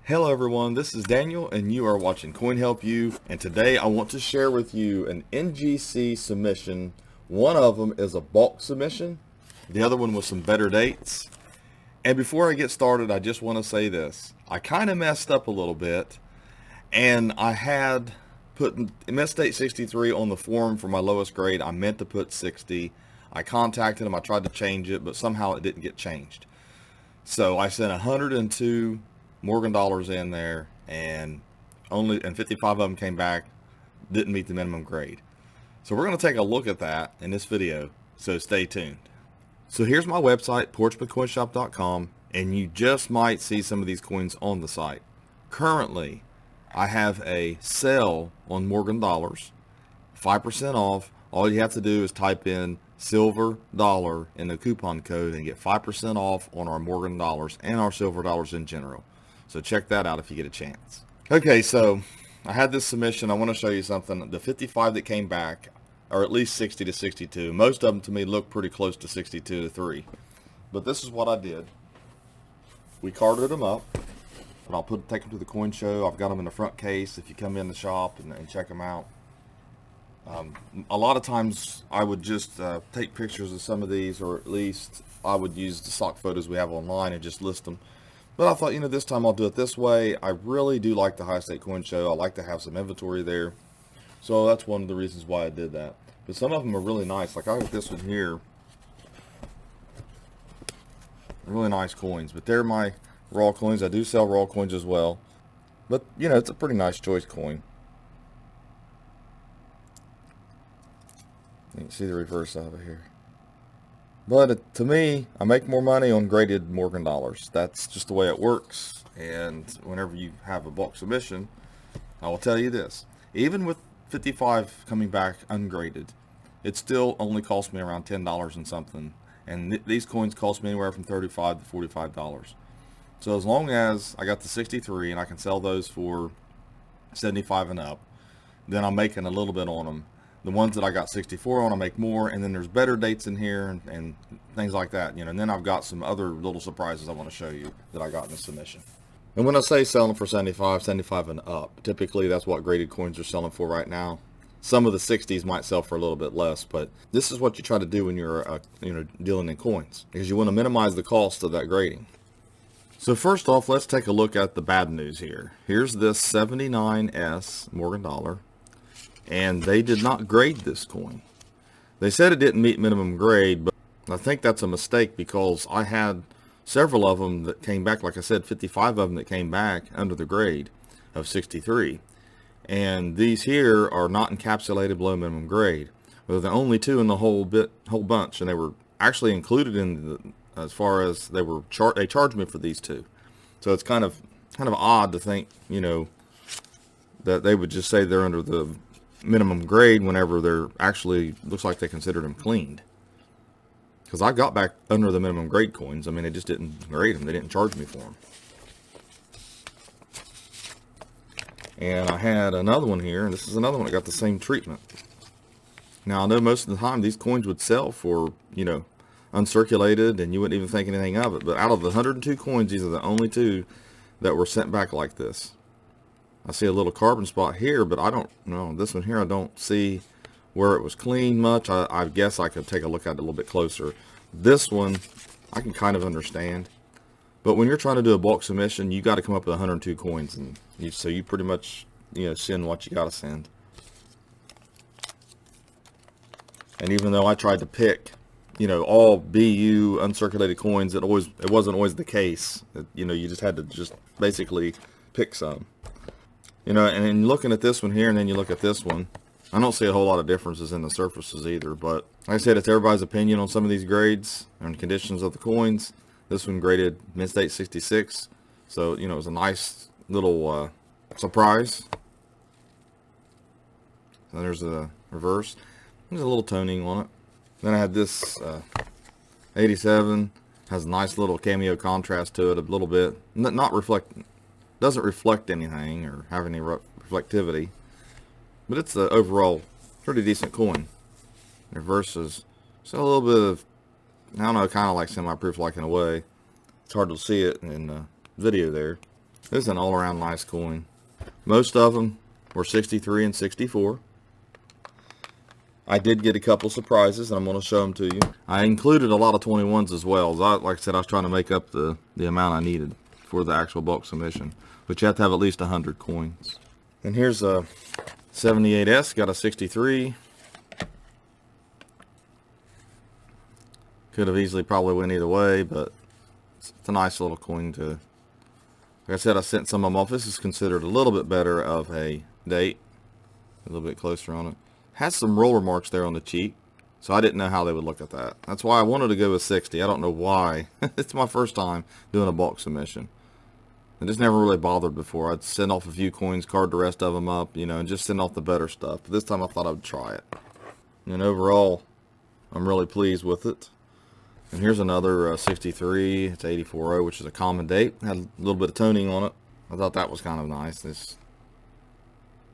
Hello everyone, this is Daniel and you are watching Coin Help You, and today I want to share with you an NGC submission. One of them is a bulk submission, the other one was some better dates. And before I get started, I just want to say this. I kind of messed up a little bit, and I had put missed date 63 on the form for my lowest grade. I meant to put 60. I contacted them, I tried to change it, but somehow it didn't get changed. So I sent 102 Morgan dollars in there, and 55 of them came back, didn't meet the minimum grade. So we're going to take a look at that in this video, so stay tuned. So here's my website, porchmancoinshop.com, and you just might see some of these coins on the site. Currently, I have a sale on Morgan dollars, 5% off. All you have to do is type in silver dollar in the coupon code and get 5% off on our Morgan dollars and our silver dollars in general. So check that out if you get a chance. Okay, so I had this submission. I want to show you something. The 55 that came back are at least 60 to 62. Most of them to me look pretty close to 62 to 3. But this is what I did. We carded them up, but I'll take them to the coin show. I've got them in the front case if you come in the shop and check them out. A lot of times I would just take pictures of some of these, or at least I would use the stock photos we have online and just list them. But I thought, this time I'll do it this way. I really do like the high stake coin show. I like to have some inventory there. So that's one of the reasons why I did that. But some of them are really nice. Like I got this one here. Really nice coins. But they're my raw coins. I do sell raw coins as well. But, it's a pretty nice choice coin. You can see the reverse of it here. But to me, I make more money on graded Morgan dollars. That's just the way it works. And whenever you have a bulk submission, I will tell you this. Even with 55 coming back ungraded, it still only cost me around $10 and something. And these coins cost me anywhere from $35 to $45. So as long as I got the 63 and I can sell those for 75 and up, then I'm making a little bit on them. The ones that I got 64 on, I make more, and then there's better dates in here and things like that, and then I've got some other little surprises I want to show you that I got in the submission. And when I say selling for 75 and up, typically that's what graded coins are selling for right now. Some of the 60s might sell for a little bit less, but this is what you try to do when you're dealing in coins, because you want to minimize the cost of that grading. So first off, let's take a look at the bad news here. Here's this 79S Morgan dollar. And they did not grade this coin. They said it didn't meet minimum grade, but I think that's a mistake, because I had several of them that came back. Like I said, 55 of them that came back under the grade of 63. And these here are not encapsulated below minimum grade. They're the only two in the whole bunch, and they were actually included in as far as they charged me for these two. So it's kind of odd to think, that they would just say they're under the minimum grade whenever they're actually looks like they considered them cleaned. Because I got back under the minimum grade coins. I mean, they just didn't grade them. They didn't charge me for them. And I had another one here, and this is another one that got the same treatment. Now I know most of the time these coins would sell for uncirculated, and you wouldn't even think anything of it. But out of the 102 coins, these are the only two that were sent back like this. I see a little carbon spot here, but I don't know. This one here, I don't see where it was cleaned much. I guess I could take a look at it a little bit closer. This one, I can kind of understand. But when you're trying to do a bulk submission, you got to come up with 102 coins. And so you pretty much, send what you got to send. And even though I tried to pick, all BU uncirculated coins, it wasn't always the case. You just had to just basically pick some. And looking at this one here, and then you look at this one, I don't see a whole lot of differences in the surfaces either. But like I said, it's everybody's opinion on some of these grades and conditions of the coins. This one graded mid-state 66, so it was a nice little surprise. And there's a reverse. There's a little toning on it. Then I had this 87, has a nice little cameo contrast to it a little bit. Doesn't reflect anything or have any reflectivity, but it's an overall pretty decent coin. Reverse is still a little bit of, I don't know, kind of like semi-proof like in a way. It's hard to see it in the video there. This is an all-around nice coin. Most of them were 63 and 64. I did get a couple surprises, and I'm going to show them to you. I included a lot of 21s as well. Like I said, I was trying to make up the amount I needed for the actual bulk submission, but you have to have at least 100 coins. And here's a 78S, got a 63. Could have easily probably went either way, but it's a nice little coin to... Like I said, I sent some of them off. This is considered a little bit better of a date. A little bit closer on it. Has some roller marks there on the cheek, so I didn't know how they would look at that. That's why I wanted to go with 60. I don't know why. It's my first time doing a bulk submission. I just never really bothered before. I'd send off a few coins, card the rest of them up, you know, and just send off the better stuff. But this time I thought I would try it. And overall, I'm really pleased with it. And here's another 63. It's 84.0, which is a common date. Had a little bit of toning on it. I thought that was kind of nice. This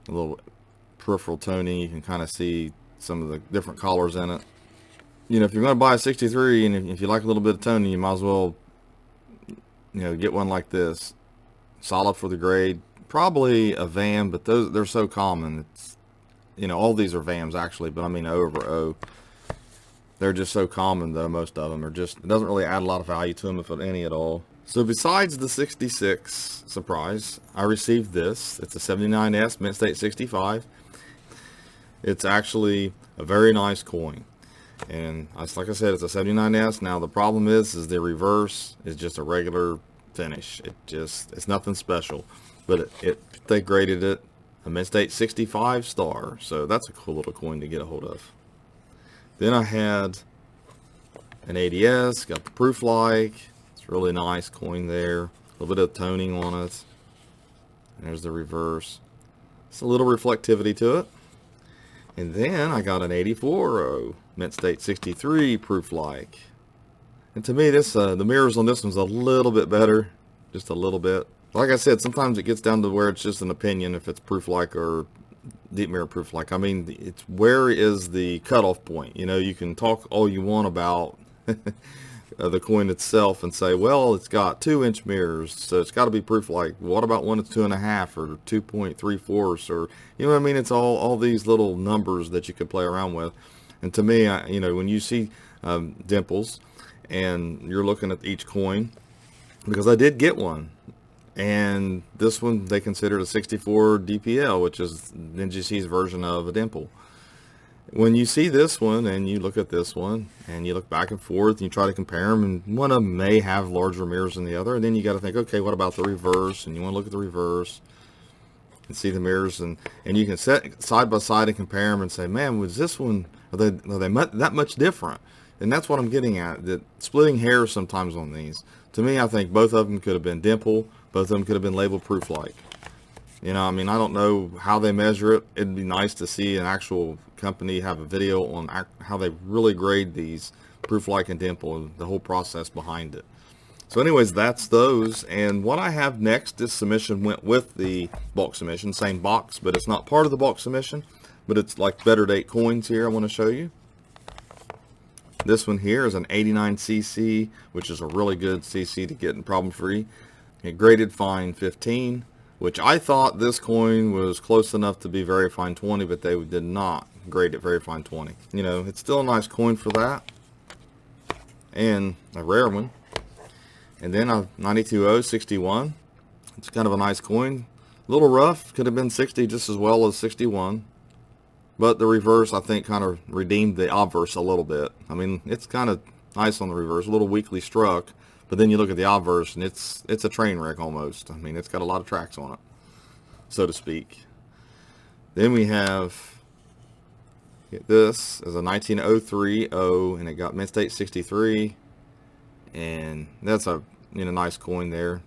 a little peripheral toning. You can kind of see some of the different colors in it. You know, if you're going to buy a 63 and if you like a little bit of toning, you might as well, you know, get one like this. Solid for the grade. Probably a VAM, but they're so common. It's, you know, all these are VAMs actually, but I mean over O. They're just so common though, most of them are just, it doesn't really add a lot of value to them, if any at all. So besides the 66 surprise, I received this. It's a 79S Mint State 65. It's actually a very nice coin. And like I said, it's a 79S. Now the problem is the reverse is just a regular finish. It's nothing special. But they graded it a Mint State 65 star. So that's a cool little coin to get a hold of. Then I had an 80S, got the proof like. It's a really nice coin there. A little bit of toning on it. And there's the reverse. It's a little reflectivity to it. And then I got an 84.0 Mint State 63 proof like. And to me, this the mirrors on this one's a little bit better. Just a little bit. Like I said, sometimes it gets down to where it's just an opinion if it's proof like or deep mirror proof like. I mean, it's where is the cutoff point? You know, you can talk all you want about the coin itself and say, well, it's got 2-inch mirrors, so it's got to be proof like. What about one that's 2.5 or 2.34, or you know what I mean? It's all these little numbers that you could play around with. And to me, you know, when you see dimples and you're looking at each coin, because I did get one. And this one they considered a 64 DPL, which is NGC's version of a dimple. When you see this one and you look at this one and you look back and forth and you try to compare them, and one of them may have larger mirrors than the other, and then you got to think, okay, what about the reverse? And you want to look at the reverse and see the mirrors, and you can set side by side and compare them and say, man, was this one, are they that much different? And that's what I'm getting at, that splitting hairs sometimes on these. To me, I think both of them could have been dimple. Both of them could have been labeled proof like. You know, I mean, I don't know how they measure it. It'd be nice to see an actual company have a video on how they really grade these proof like and dimple and the whole process behind it. So anyways, that's those. And what I have next, this submission went with the bulk submission, same box, but it's not part of the bulk submission, but it's like better date coins here I want to show you. This one here is an 89cc, which is a really good cc to get in problem free. It graded fine 15, which I thought this coin was close enough to be very fine 20, but they did not grade it very fine 20. You know, it's still a nice coin for that, and a rare one. And then a 92.0 61. It's kind of a nice coin. A little rough, could have been 60 just as well as 61. But the reverse, I think, kind of redeemed the obverse a little bit. I mean, it's kind of nice on the reverse, a little weakly struck. But then you look at the obverse, and it's a train wreck almost. I mean, it's got a lot of tracks on it, so to speak. Then we have this as a 1903 O, and it got Mint State 63, and that's a nice coin there.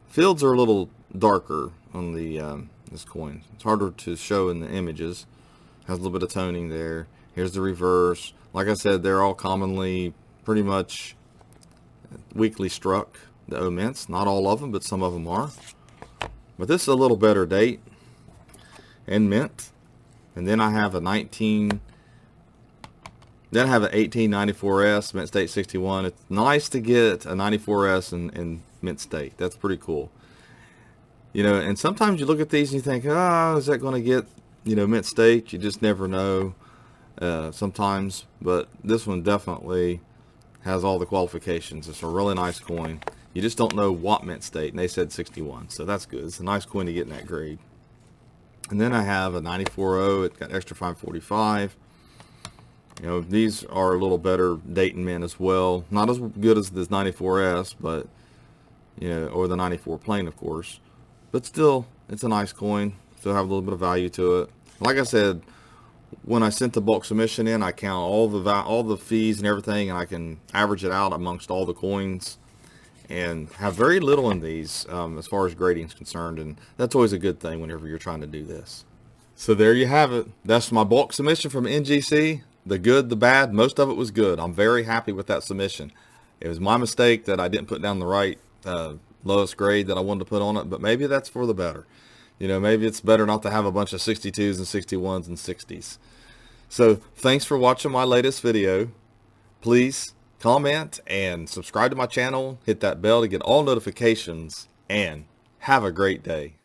Fields are a little darker on the this coin. It's harder to show in the images. Has a little bit of toning there. Here's the reverse. Like I said, they're all commonly pretty much weakly struck, the O mints. Not all of them, but some of them are. But this is a little better date and mint. And then I have a 1894S Mint State 61. It's nice to get a 94S in Mint State. That's pretty cool. And sometimes you look at these and you think, oh, is that going to get, mint state? You just never know sometimes. But this one definitely has all the qualifications. It's a really nice coin. You just don't know what mint state, and they said 61, so that's good. It's a nice coin to get in that grade. And then I have a 94.0. It's got extra fine 45. These are a little better date and mint as well. Not as good as this 94S, but or the 94 plain, of course. But still, it's a nice coin. Still have a little bit of value to it. Like I said, when I sent the bulk submission in, I count all the fees and everything, and I can average it out amongst all the coins, and have very little in these as far as grading is concerned, and that's always a good thing whenever you're trying to do this. So there you have it. That's my bulk submission from NGC. The good, the bad, most of it was good. I'm very happy with that submission. It was my mistake that I didn't put down the right lowest grade that I wanted to put on it, but maybe that's for the better. Maybe it's better not to have a bunch of 62s and 61s and 60s. So thanks for watching my latest video. Please comment and subscribe to my channel. Hit that bell to get all notifications, and have a great day.